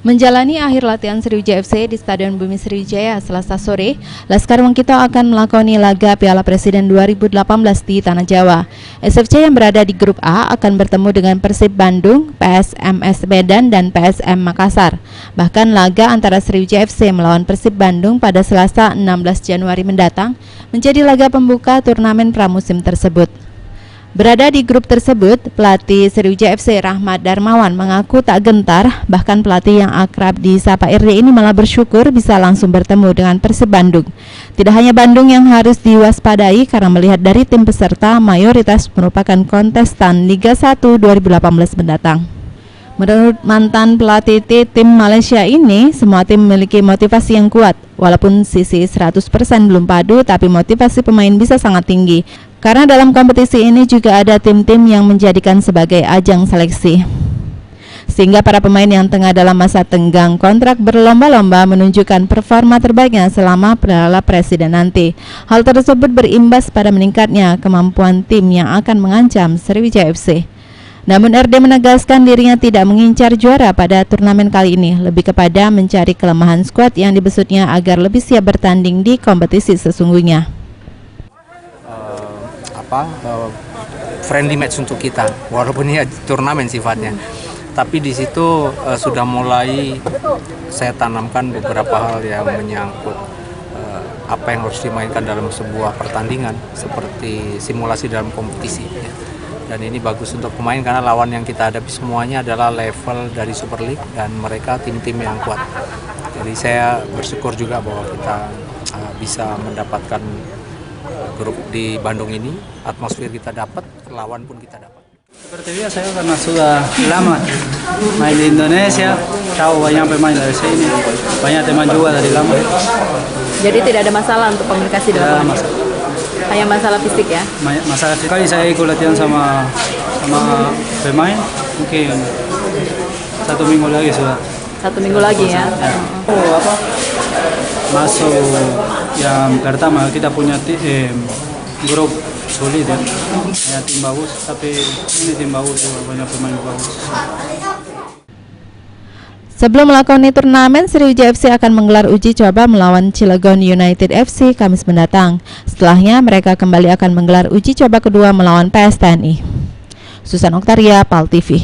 Menjalani akhir latihan Sriwijaya FC di Stadion Bumi Sriwijaya Selasa sore, Laskar Wongkito akan melakoni laga Piala Presiden 2018 di Tanah Jawa. SFC yang berada di grup A akan bertemu dengan Persib Bandung, PSMS Medan, dan PSM Makassar. Bahkan laga antara Sriwijaya FC melawan Persib Bandung pada Selasa 16 Januari mendatang menjadi laga pembuka turnamen pramusim tersebut. Berada di grup tersebut, pelatih Sriwijaya FC Rahmat Darmawan mengaku tak gentar, bahkan pelatih yang akrab disapa RD ini malah bersyukur bisa langsung bertemu dengan Persib Bandung. Tidak hanya Bandung yang harus diwaspadai karena melihat dari tim peserta mayoritas merupakan kontestan Liga 1 2018 mendatang. Menurut mantan pelatih tim Malaysia ini, semua tim memiliki motivasi yang kuat. Walaupun sisi 100% belum padu, tapi motivasi pemain bisa sangat tinggi. Karena dalam kompetisi ini juga ada tim-tim yang menjadikan sebagai ajang seleksi. Sehingga para pemain yang tengah dalam masa tenggang kontrak berlomba-lomba menunjukkan performa terbaiknya selama Piala Presiden nanti. Hal tersebut berimbas pada meningkatnya kemampuan tim yang akan mengancam Sriwijaya FC. Namun RD menegaskan dirinya tidak mengincar juara pada turnamen kali ini, lebih kepada mencari kelemahan skuad yang dibesutnya agar lebih siap bertanding di kompetisi sesungguhnya. Friendly match untuk kita, walaupun ini turnamen sifatnya, tapi di situ sudah mulai saya tanamkan beberapa hal yang menyangkut apa yang harus dimainkan dalam sebuah pertandingan, seperti simulasi dalam kompetisi. Dan ini bagus untuk pemain karena lawan yang kita hadapi semuanya adalah level dari Super League dan mereka tim-tim yang kuat. Jadi saya bersyukur juga bahwa kita bisa mendapatkan grup di Bandung ini, atmosfer kita dapat, lawan pun kita dapat. Seperti biasa saya karena sudah lama main di Indonesia, tahu banyak pemain dari sini, banyak teman juga dari lama. Jadi tidak ada masalah untuk komunikasi dengan pemain? Hanya masalah fisik ya? Masalah fisik. Kali saya ikut latihan sama pemain, mungkin 1 minggu lagi sudah. 1 minggu lagi ya? Masuk yang pertama kita punya grup sulit ya, banyak tim bagus, tapi ini tim bagus juga, banyak pemain bagus. Sebelum melakoni turnamen, Sriwijaya FC akan menggelar uji coba melawan Cilegon United FC Kamis mendatang. Setelahnya mereka kembali akan menggelar uji coba kedua melawan PS TNI. Susan Oktaria, PAL TV.